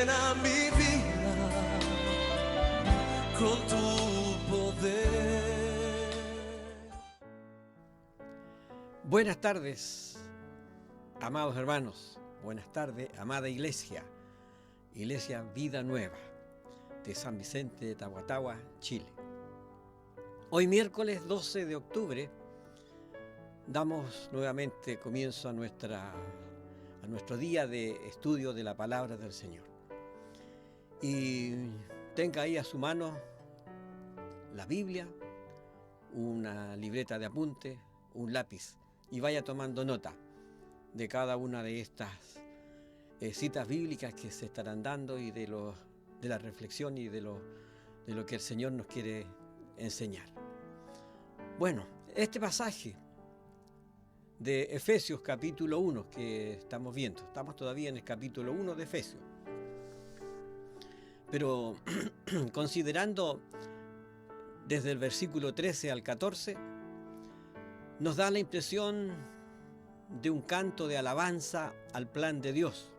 llena mi vida con tu poder. Buenas tardes, amados hermanos. Buenas tardes, amada iglesia. Iglesia Vida Nueva de San Vicente de Tahuatahua, Chile. Hoy miércoles 12 de octubre damos nuevamente comienzo a nuestro día de estudio de la palabra del Señor. Y tenga ahí a su mano la Biblia, una libreta de apunte, un lápiz, y vaya tomando nota de cada una de estas citas bíblicas que se estarán dando y de la reflexión y de lo que el Señor nos quiere enseñar. Bueno, este pasaje de Efesios capítulo 1 que estamos viendo, estamos todavía en el capítulo 1 de Efesios, pero considerando desde el versículo 13 al 14, nos da la impresión de un canto de alabanza al plan de Dios.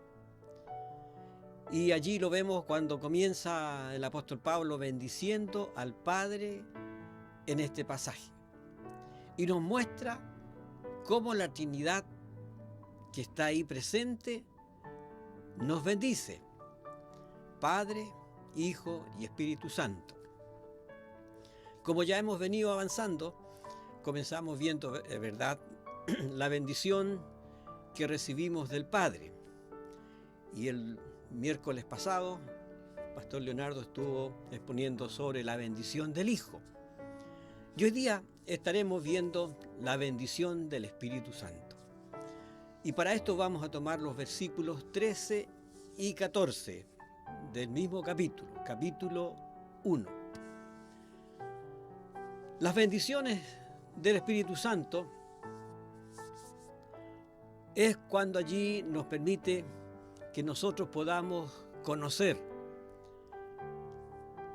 Y allí lo vemos cuando comienza el apóstol Pablo bendiciendo al Padre en este pasaje. Y nos muestra cómo la Trinidad que está ahí presente nos bendice. Padre, Hijo y Espíritu Santo. Como ya hemos venido avanzando, comenzamos viendo, ¿verdad?, la bendición que recibimos del Padre. Y el miércoles pasado, Pastor Leonardo estuvo exponiendo sobre la bendición del Hijo. Y hoy día estaremos viendo la bendición del Espíritu Santo. Y para esto vamos a tomar los versículos 13 y 14 del mismo capítulo 1. Las bendiciones del Espíritu Santo es cuando allí nos permite que nosotros podamos conocer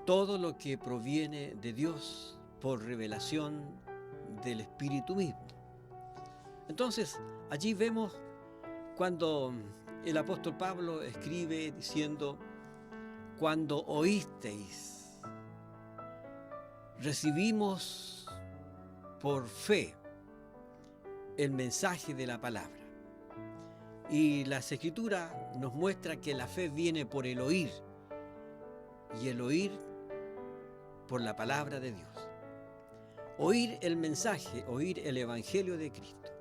todo lo que proviene de Dios por revelación del Espíritu mismo. Entonces, allí vemos cuando el apóstol Pablo escribe diciendo: cuando oísteis, recibimos por fe el mensaje de la palabra. Y las Escrituras nos muestran que la fe viene por el oír, y el oír por la palabra de Dios. Oír el mensaje, oír el Evangelio de Cristo.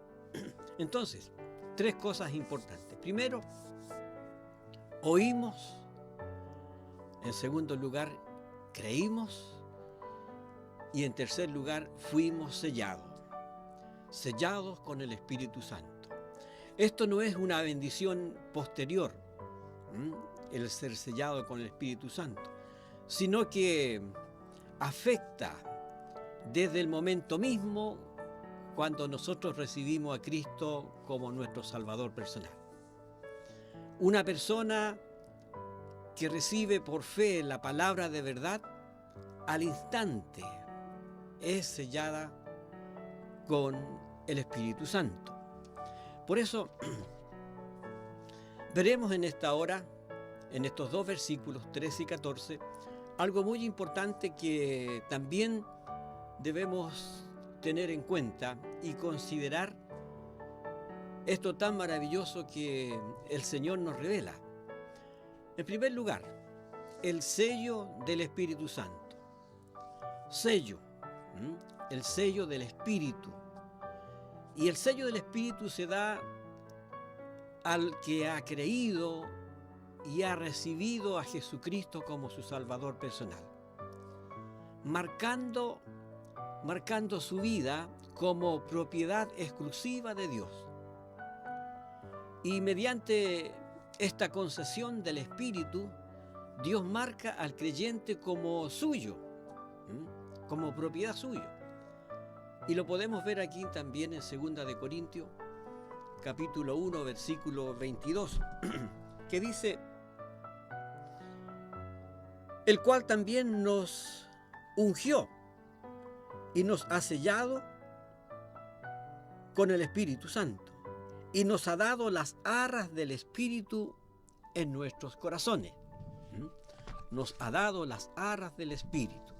Entonces, tres cosas importantes. Primero, oímos. En segundo lugar, creímos. Y en tercer lugar, fuimos sellados con el Espíritu Santo. Esto no es una bendición posterior, el ser sellado con el Espíritu Santo, sino que afecta desde el momento mismo cuando nosotros recibimos a Cristo como nuestro Salvador personal. Una persona que recibe por fe la palabra de verdad, al instante es sellada con el Espíritu Santo. Por eso veremos en esta hora, en estos dos versículos 13 y 14, algo muy importante que también debemos tener en cuenta y considerar esto tan maravilloso que el Señor nos revela. En primer lugar, el sello del Espíritu Santo. Sello, el sello del Espíritu. Y el sello del Espíritu se da al que ha creído y ha recibido a Jesucristo como su Salvador personal, marcando su vida como propiedad exclusiva de Dios. Y mediante esta concesión del Espíritu, Dios marca al creyente como suyo, como propiedad suya. Y lo podemos ver aquí también en 2 de Corintios, capítulo 1, versículo 22, que dice: el cual también nos ungió y nos ha sellado con el Espíritu Santo y nos ha dado las arras del Espíritu en nuestros corazones. nos ha dado las arras del Espíritu.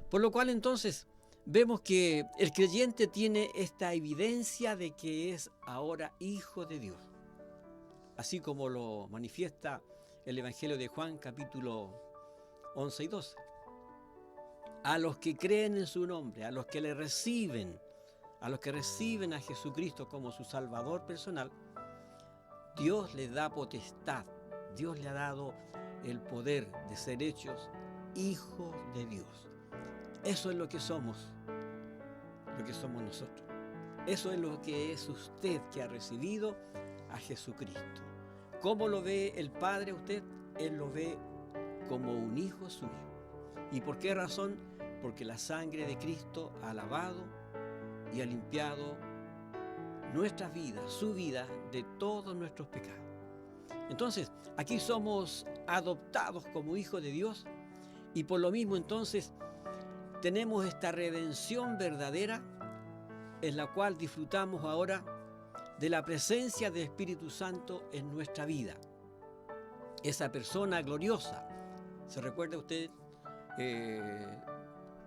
Por lo cual entonces vemos que el creyente tiene esta evidencia de que es ahora hijo de Dios, así como lo manifiesta el Evangelio de Juan, capítulo 11 y 12. A los que creen en su nombre, a los que le reciben, a los que reciben a Jesucristo como su Salvador personal, Dios les da potestad, Dios le ha dado el poder de ser hechos hijos de Dios. Eso es lo que somos nosotros. Eso es lo que es usted que ha recibido a Jesucristo. ¿Cómo lo ve el Padre a usted? Él lo ve como un hijo suyo. ¿Y por qué razón? Porque la sangre de Cristo ha lavado y ha limpiado nuestras vidas, su vida, de todos nuestros pecados. Entonces, aquí somos adoptados como hijos de Dios y por lo mismo entonces tenemos esta redención verdadera en la cual disfrutamos ahora de la presencia del Espíritu Santo en nuestra vida. Esa persona gloriosa. ¿Se recuerda usted?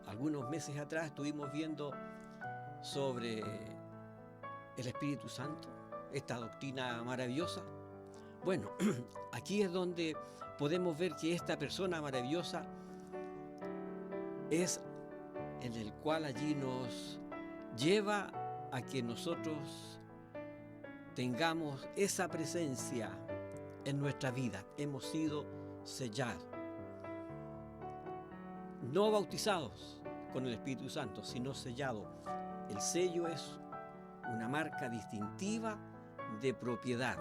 Algunos meses atrás estuvimos viendo sobre el Espíritu Santo, esta doctrina maravillosa. Bueno, aquí es donde podemos ver que esta persona maravillosa es en el cual allí nos lleva a que nosotros tengamos esa presencia en nuestra vida. Hemos sido sellados, no bautizados con el Espíritu Santo, sino sellados. El sello es una marca distintiva de propiedad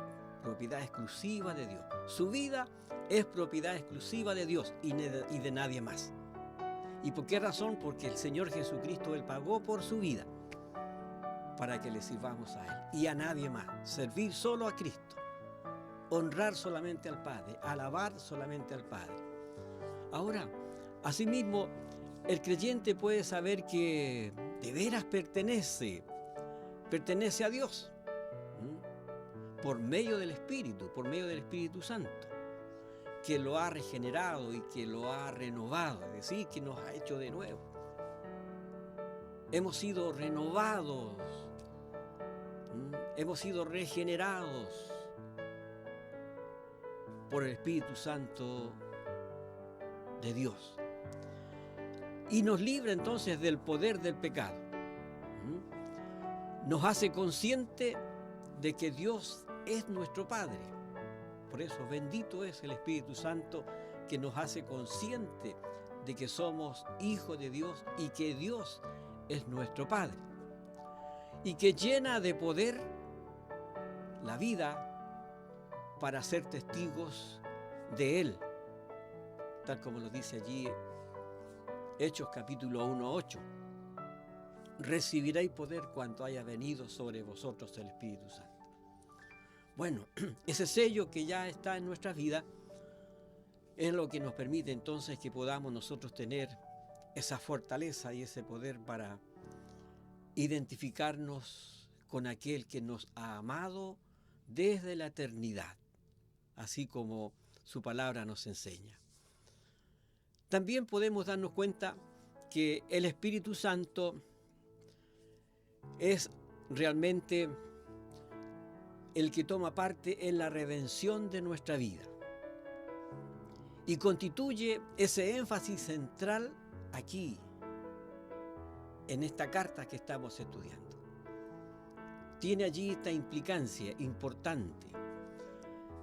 exclusiva de Dios. Su vida es propiedad exclusiva de Dios y de nadie más. ¿Y por qué razón? Porque el Señor Jesucristo, Él pagó por su vida para que le sirvamos a Él y a nadie más. Servir solo a Cristo, honrar solamente al Padre, alabar solamente al Padre. Ahora, asimismo, el creyente puede saber que de veras pertenece a Dios por medio del Espíritu Santo, que lo ha regenerado y que lo ha renovado, es decir, que nos ha hecho de nuevo. Hemos sido renovados, hemos sido regenerados por el Espíritu Santo de Dios. Y nos libra entonces del poder del pecado. Nos hace consciente de que Dios es nuestro Padre. Por eso bendito es el Espíritu Santo que nos hace consciente de que somos hijos de Dios y que Dios es nuestro Padre. Y que llena de poder la vida para ser testigos de Él. Tal como lo dice allí Hechos capítulo 1:8. Recibiréis poder cuanto haya venido sobre vosotros el Espíritu Santo. Bueno, ese sello que ya está en nuestra vida es lo que nos permite entonces que podamos nosotros tener esa fortaleza y ese poder para identificarnos con aquel que nos ha amado desde la eternidad, así como su palabra nos enseña. También podemos darnos cuenta que el Espíritu Santo es realmente el que toma parte en la redención de nuestra vida y constituye ese énfasis central aquí, en esta carta que estamos estudiando. Tiene allí esta implicancia importante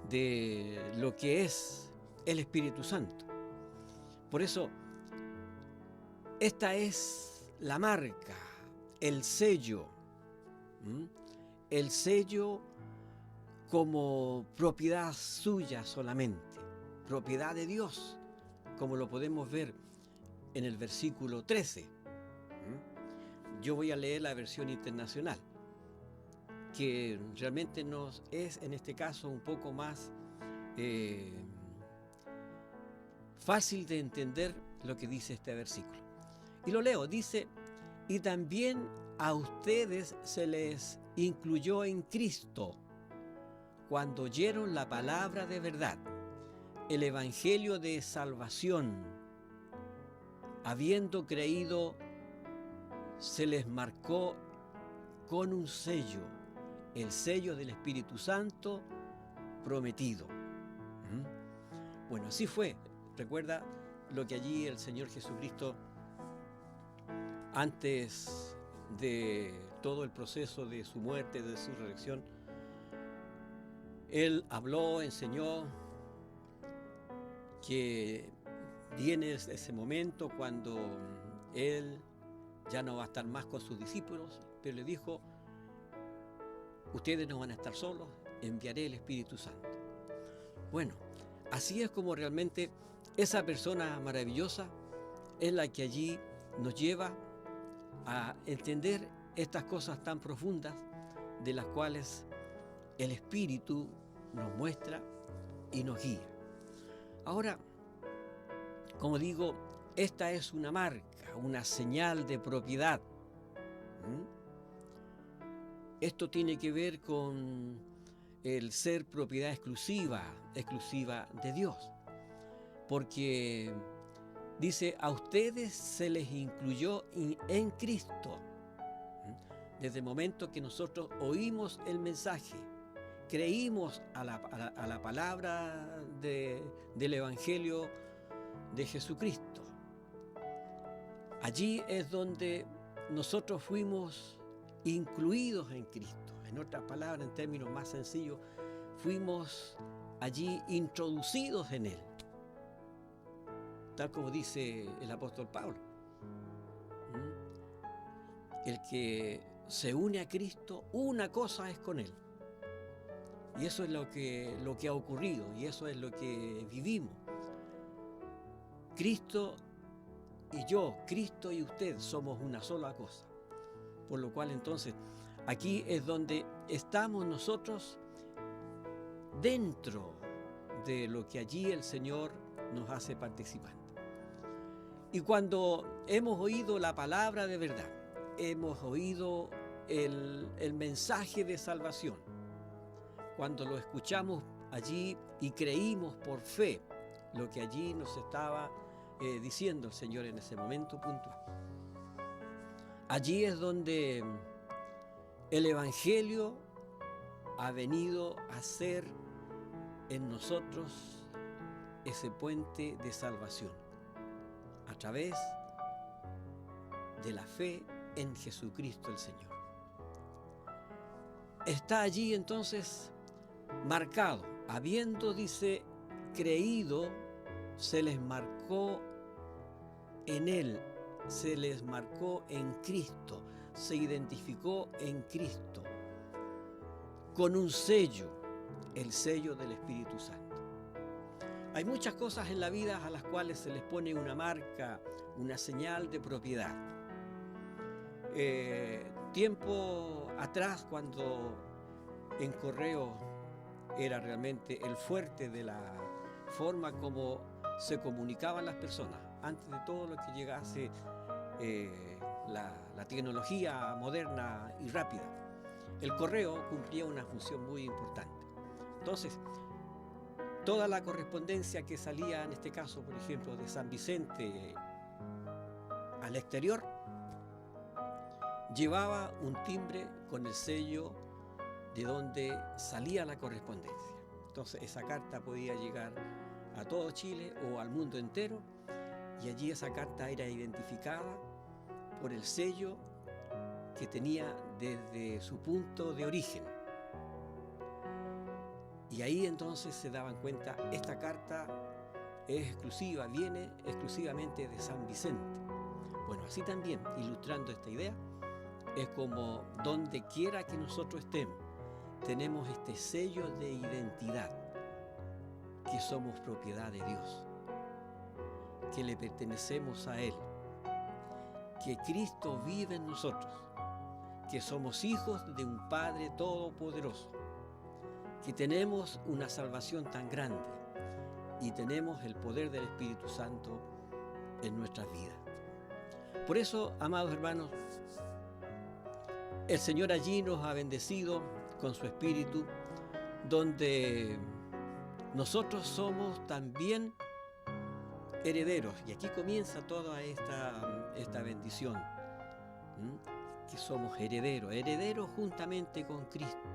de lo que es el Espíritu Santo. Por eso, esta es la marca, el sello como propiedad suya solamente, propiedad de Dios, como lo podemos ver en el versículo 13. Yo voy a leer la versión internacional, que realmente nos es en este caso un poco más fácil de entender lo que dice este versículo. Y lo leo, dice: y también a ustedes se les incluyó en Cristo cuando oyeron la palabra de verdad, el evangelio de salvación, habiendo creído, se les marcó con un sello, el sello del Espíritu Santo prometido. Bueno, así fue. Recuerda lo que allí el Señor Jesucristo, antes de todo el proceso de su muerte, de su resurrección, Él habló, enseñó que viene ese momento cuando Él ya no va a estar más con sus discípulos, pero le dijo: ustedes no van a estar solos, enviaré el Espíritu Santo. Bueno, así es como realmente esa persona maravillosa es la que allí nos lleva a entender estas cosas tan profundas de las cuales el Espíritu nos muestra y nos guía. Ahora, como digo, esta es una marca, una señal de propiedad. Esto tiene que ver con el ser propiedad exclusiva de Dios. Porque dice, a ustedes se les incluyó en Cristo. Desde el momento que nosotros oímos el mensaje, creímos a la palabra del Evangelio de Jesucristo. Allí es donde nosotros fuimos incluidos en Cristo. En otras palabras, en términos más sencillos, fuimos allí introducidos en Él. Tal como dice el apóstol Pablo. El que se une a Cristo, una cosa es con Él. Y eso es lo que ha ocurrido, y eso es lo que vivimos. Cristo y yo, Cristo y usted, somos una sola cosa. Por lo cual entonces, aquí es donde estamos nosotros dentro de lo que allí el Señor nos hace participantes. Y cuando hemos oído la palabra de verdad, hemos oído el mensaje de salvación, cuando lo escuchamos allí y creímos por fe lo que allí nos estaba diciendo el Señor en ese momento puntual, allí es donde el Evangelio ha venido a ser en nosotros ese puente de salvación a través de la fe en Jesucristo el Señor. Está allí entonces marcado, habiendo, dice, creído, se les marcó en Él, se les marcó en Cristo, se identificó en Cristo, con un sello, el sello del Espíritu Santo. Hay muchas cosas en la vida a las cuales se les pone una marca, una señal de propiedad. Tiempo atrás, cuando en correo era realmente el fuerte de la forma como se comunicaban las personas, antes de todo lo que llegase la tecnología moderna y rápida, el correo cumplía una función muy importante. Entonces, toda la correspondencia que salía, en este caso, por ejemplo, de San Vicente al exterior, llevaba un timbre con el sello de donde salía la correspondencia. Entonces, esa carta podía llegar a todo Chile o al mundo entero, y allí esa carta era identificada por el sello que tenía desde su punto de origen. Y ahí entonces se daban cuenta, esta carta es exclusiva, viene exclusivamente de San Vicente. Bueno, así también, ilustrando esta idea, es como donde quiera que nosotros estemos, tenemos este sello de identidad, que somos propiedad de Dios, que le pertenecemos a Él, que Cristo vive en nosotros, que somos hijos de un Padre todopoderoso, que tenemos una salvación tan grande y tenemos el poder del Espíritu Santo en nuestras vidas. Por eso, amados hermanos, el Señor allí nos ha bendecido con su Espíritu, donde nosotros somos también herederos. Y aquí comienza toda esta bendición. Que somos herederos juntamente con Cristo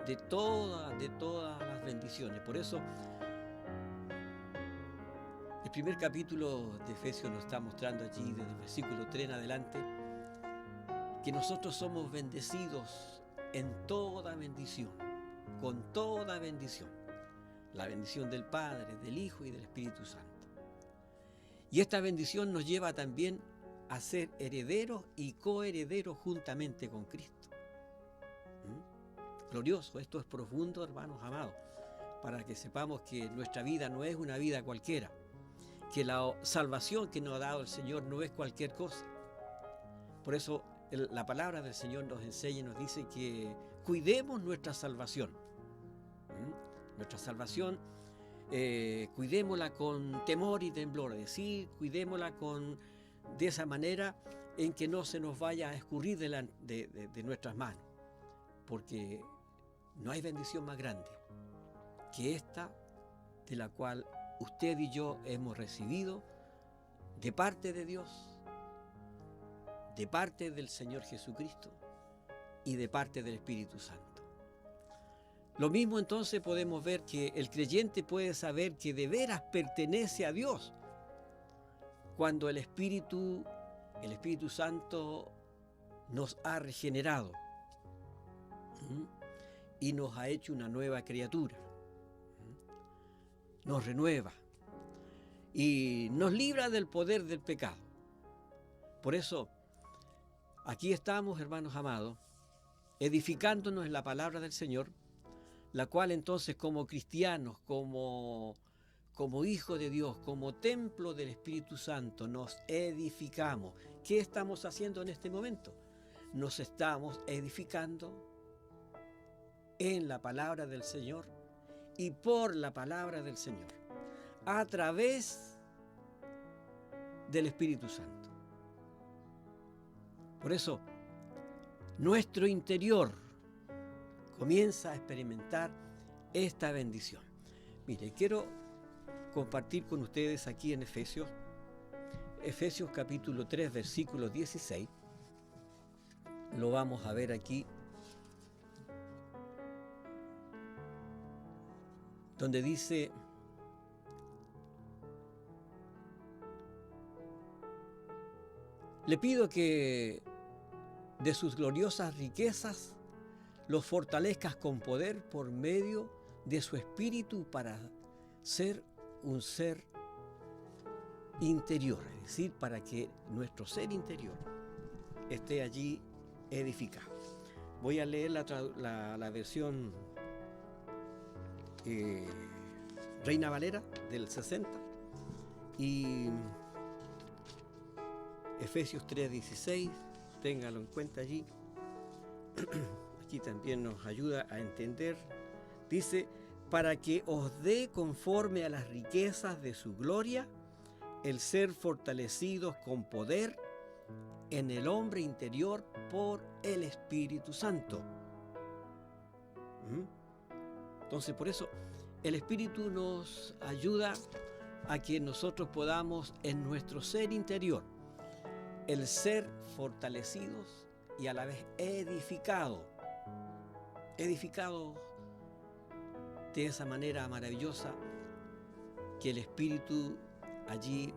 de todas las bendiciones. Por eso el primer capítulo de Efesios nos está mostrando allí desde el versículo 3 en adelante que nosotros somos bendecidos en toda bendición, con toda bendición, la bendición del Padre, del Hijo y del Espíritu Santo. Y esta bendición nos lleva también a ser herederos y coherederos juntamente con Cristo. Glorioso, esto es profundo, hermanos amados, para que sepamos que nuestra vida no es una vida cualquiera, que la salvación que nos ha dado el Señor no es cualquier cosa. Por eso la palabra del Señor nos enseña y nos dice que cuidemos nuestra salvación. Nuestra salvación, cuidémosla con temor y temblor, es decir, cuidémosla de esa manera en que no se nos vaya a escurrir de nuestras manos, porque no hay bendición más grande que esta de la cual usted y yo hemos recibido de parte de Dios, de parte del Señor Jesucristo y de parte del Espíritu Santo. Lo mismo entonces podemos ver que el creyente puede saber que de veras pertenece a Dios cuando el Espíritu Santo nos ha regenerado y nos ha hecho una nueva criatura. Nos renueva y nos libra del poder del pecado. Por eso, aquí estamos, hermanos amados, edificándonos en la palabra del Señor, la cual entonces como cristianos, como hijos de Dios, como templo del Espíritu Santo, nos edificamos. ¿Qué estamos haciendo en este momento? Nos estamos edificando en la palabra del Señor y por la palabra del Señor, a través del Espíritu Santo. Por eso, nuestro interior comienza a experimentar esta bendición. Mire, quiero compartir con ustedes aquí en Efesios capítulo 3, versículo 16. Lo vamos a ver aquí, donde dice: le pido que de sus gloriosas riquezas los fortalezcas con poder por medio de su espíritu para ser un ser interior, es decir, para que nuestro ser interior esté allí edificado. Voy a leer la versión Reina Valera del 60 y Efesios 3:16, téngalo en cuenta allí. Aquí también nos ayuda a entender. Dice: para que os dé conforme a las riquezas de su gloria el ser fortalecidos con poder en el hombre interior por el Espíritu Santo. Entonces, por eso el Espíritu nos ayuda a que nosotros podamos en nuestro ser interior el ser fortalecidos y a la vez edificados de esa manera maravillosa que el Espíritu allí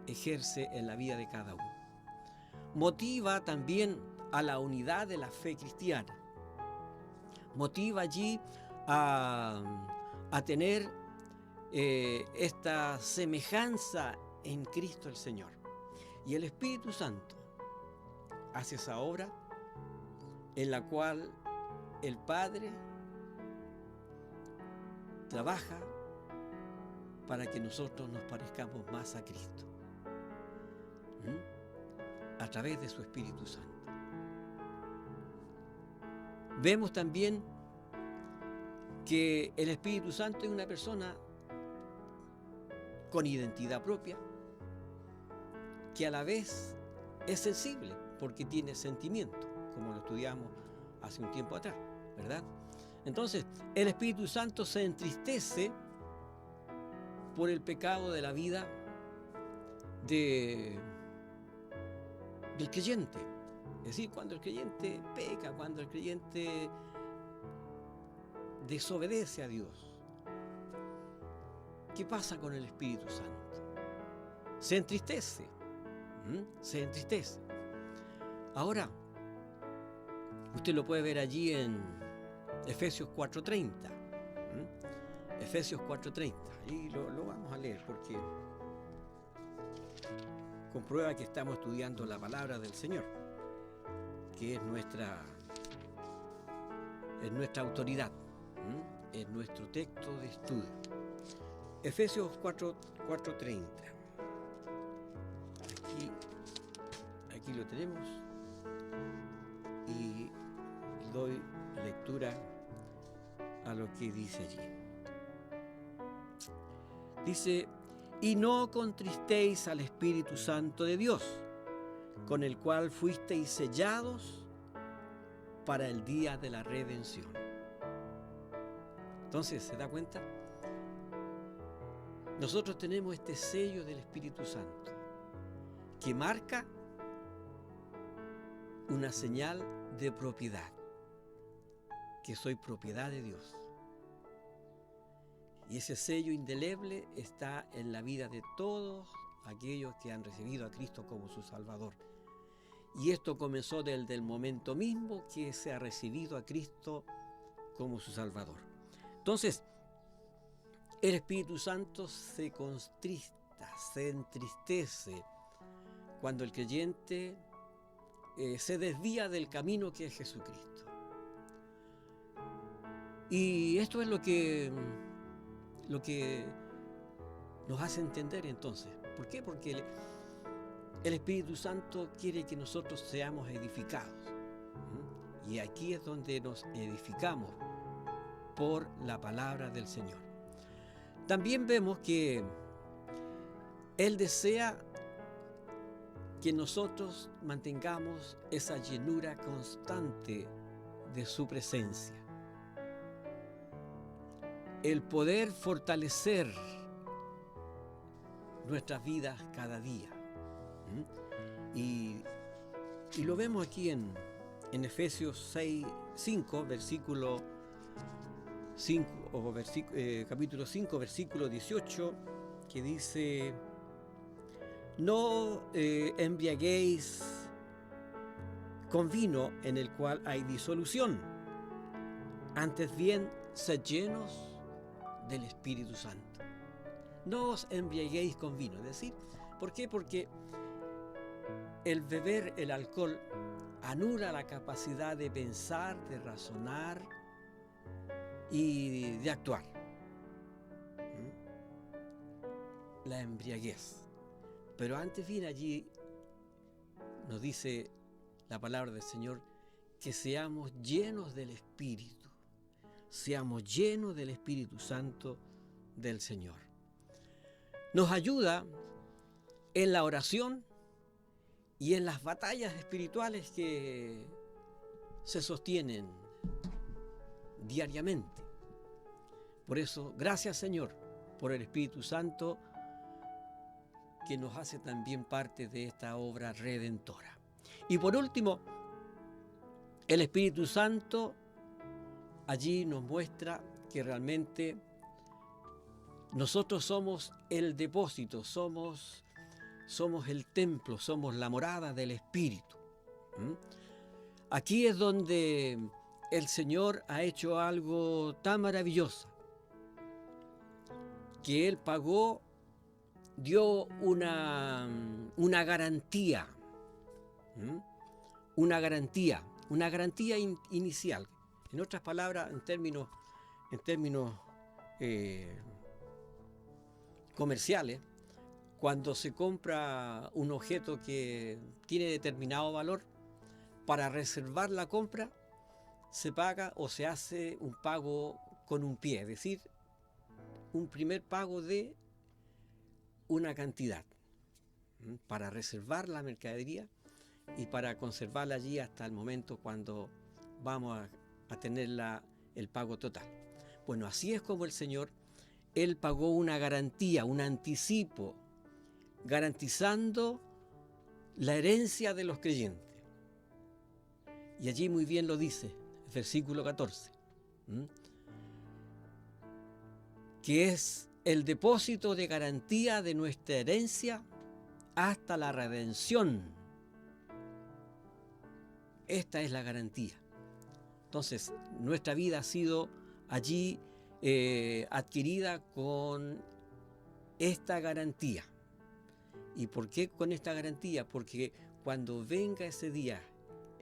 ejerce en la vida de cada uno. Motiva también a la unidad de la fe cristiana. Motiva allí a tener esta semejanza en Cristo el Señor. Y el Espíritu Santo hace esa obra en la cual el Padre trabaja para que nosotros nos parezcamos más a Cristo, a través de su Espíritu Santo. Vemos también que el Espíritu Santo es una persona con identidad propia, que a la vez es sensible porque tiene sentimiento, como lo estudiamos hace un tiempo atrás, ¿verdad? Entonces, el Espíritu Santo se entristece por el pecado de la vida del creyente. Es decir, cuando el creyente peca, cuando el creyente desobedece a Dios, ¿qué pasa con el Espíritu Santo? Se entristece. Se entristece. Ahora, usted lo puede ver allí en Efesios 4:30. Efesios 4:30. Y lo vamos a leer porque comprueba que estamos estudiando la palabra del Señor, que es nuestra autoridad, es nuestro texto de estudio. Efesios 4:30. Aquí lo tenemos y doy lectura a lo que dice allí. Dice: y no contristéis al Espíritu Santo de Dios, con el cual fuisteis sellados para el día de la redención. Entonces, ¿se da cuenta? Nosotros tenemos este sello del Espíritu Santo que marca una señal de propiedad, que soy propiedad de Dios. Y ese sello indeleble está en la vida de todos aquellos que han recibido a Cristo como su Salvador. Y esto comenzó desde el momento mismo que se ha recibido a Cristo como su Salvador. Entonces, el Espíritu Santo se contrista, se entristece cuando el creyente se desvía del camino que es Jesucristo. Y esto es lo que nos hace entender entonces. ¿Por qué? Porque el Espíritu Santo quiere que nosotros seamos edificados. Y aquí es donde nos edificamos por la palabra del Señor. También vemos que Él desea que nosotros mantengamos esa llenura constante de su presencia. El poder fortalecer nuestras vidas cada día. Y lo vemos aquí en Efesios 5, versículo 5, capítulo 5, versículo 18, que dice: no embriaguéis con vino en el cual hay disolución, antes bien sed llenos del Espíritu Santo. No os embriaguéis con vino. Es decir, ¿por qué? Porque el beber el alcohol anula la capacidad de pensar, de razonar y de actuar. La embriaguez. Pero antes bien allí nos dice la palabra del Señor que seamos llenos del Espíritu, seamos llenos del Espíritu Santo del Señor. Nos ayuda en la oración y en las batallas espirituales que se sostienen diariamente. Por eso, gracias Señor por el Espíritu Santo que nos hace también parte de esta obra redentora. Y por último, el Espíritu Santo allí nos muestra que realmente nosotros somos el depósito, somos el templo, somos la morada del Espíritu. Aquí es donde el Señor ha hecho algo tan maravilloso, que Él pagó, dio una garantía, una garantía inicial. En otras palabras, en términos comerciales, cuando se compra un objeto que tiene determinado valor, para reservar la compra se paga o se hace un pago con un pie, es decir, un primer pago de una cantidad para reservar la mercadería y para conservarla allí hasta el momento cuando vamos a tenerla el pago total. Bueno, así es como el Señor, Él pagó una garantía, un anticipo, garantizando la herencia de los creyentes. Y allí muy bien lo dice, el versículo 14, que es el depósito de garantía de nuestra herencia hasta la redención. Esta es la garantía. Entonces, nuestra vida ha sido allí adquirida con esta garantía. ¿Y por qué con esta garantía? Porque cuando venga ese día,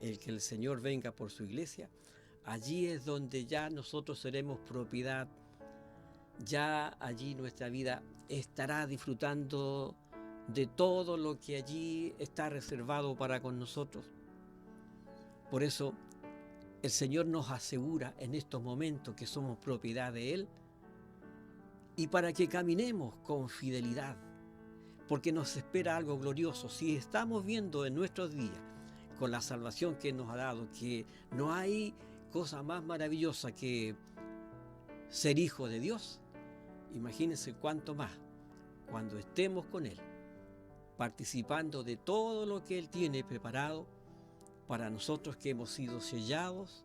el que el Señor venga por su iglesia, allí es donde ya nosotros seremos propiedad. Ya allí nuestra vida estará disfrutando de todo lo que allí está reservado para con nosotros. Por eso el Señor nos asegura en estos momentos que somos propiedad de Él, y para que caminemos con fidelidad, porque nos espera algo glorioso. Si estamos viendo en nuestros días, con la salvación que nos ha dado, que no hay cosa más maravillosa que ser hijo de Dios, imagínense cuánto más cuando estemos con Él, participando de todo lo que Él tiene preparado para nosotros, que hemos sido sellados,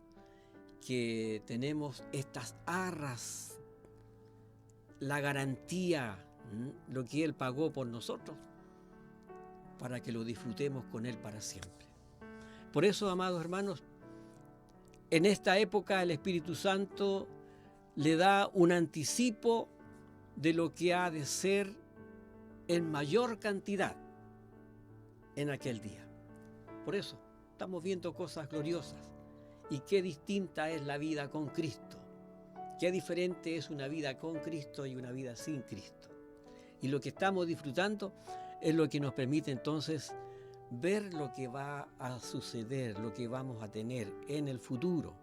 que tenemos estas arras, la garantía, lo que Él pagó por nosotros, para que lo disfrutemos con Él para siempre. Por eso, amados hermanos, en esta época el Espíritu Santo le da un anticipo de lo que ha de ser en mayor cantidad en aquel día. Por eso estamos viendo cosas gloriosas. Y qué distinta es la vida con Cristo. Qué diferente es una vida con Cristo y una vida sin Cristo. Y lo que estamos disfrutando es lo que nos permite entonces ver lo que va a suceder, lo que vamos a tener en el futuro.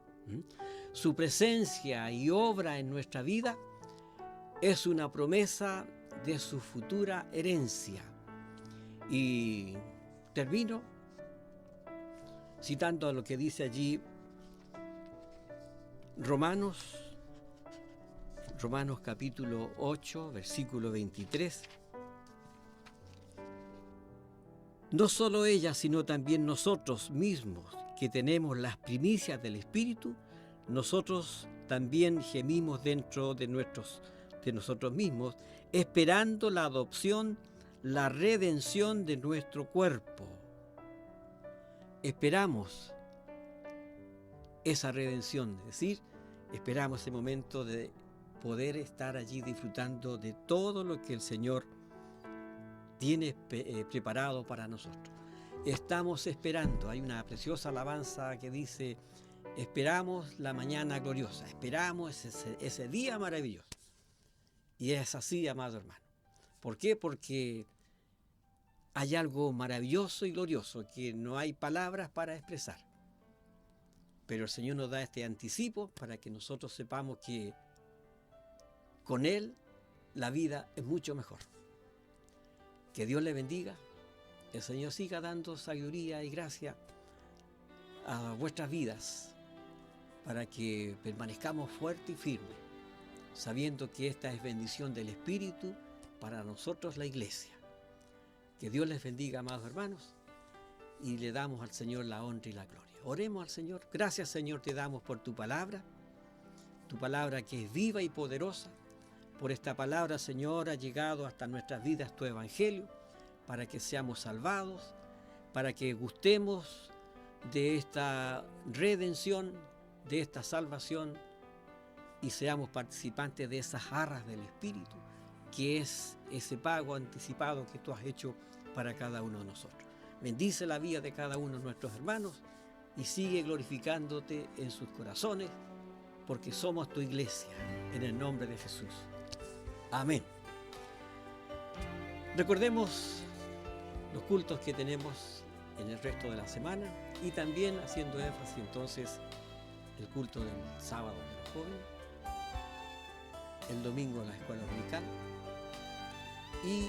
Su presencia y obra en nuestra vida es una promesa de su futura herencia. Y termino citando lo que dice allí Romanos capítulo 8, versículo 23. No solo ella, sino también nosotros mismos, que tenemos las primicias del Espíritu, nosotros también gemimos dentro de nosotros mismos, esperando la adopción, la redención de nuestro cuerpo. Esperamos esa redención, es decir, esperamos ese momento de poder estar allí disfrutando de todo lo que el Señor tiene preparado para nosotros. Estamos esperando, hay una preciosa alabanza que dice: esperamos la mañana gloriosa, esperamos ese día maravilloso. Y es así, amado hermano. ¿Por qué? Porque hay algo maravilloso y glorioso que no hay palabras para expresar. Pero el Señor nos da este anticipo para que nosotros sepamos que con Él la vida es mucho mejor. Que Dios le bendiga, el Señor siga dando sabiduría y gracia a vuestras vidas para que permanezcamos fuertes y firmes, sabiendo que esta es bendición del Espíritu para nosotros, la Iglesia. Que Dios les bendiga, amados hermanos, y le damos al Señor la honra y la gloria. Oremos al Señor. Gracias, Señor, te damos por tu palabra que es viva y poderosa. Por esta palabra, Señor, ha llegado hasta nuestras vidas tu evangelio, para que seamos salvados, para que gustemos de esta redención, de esta salvación, y seamos participantes de esas arras del Espíritu, que es ese pago anticipado que tú has hecho para cada uno de nosotros. Bendice la vida de cada uno de nuestros hermanos y sigue glorificándote en sus corazones, porque somos tu iglesia, en el nombre de Jesús. Amén. Recordemos los cultos que tenemos en el resto de la semana, y también haciendo énfasis entonces el culto del sábado de los jóvenes, el domingo en la escuela dominical, y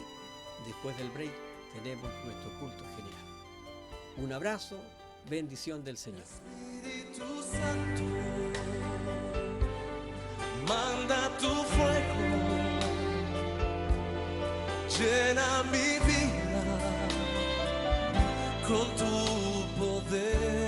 después del break tenemos nuestro culto general. Un abrazo, bendición del Señor. Espíritu Santo, llena mi vida con tu poder.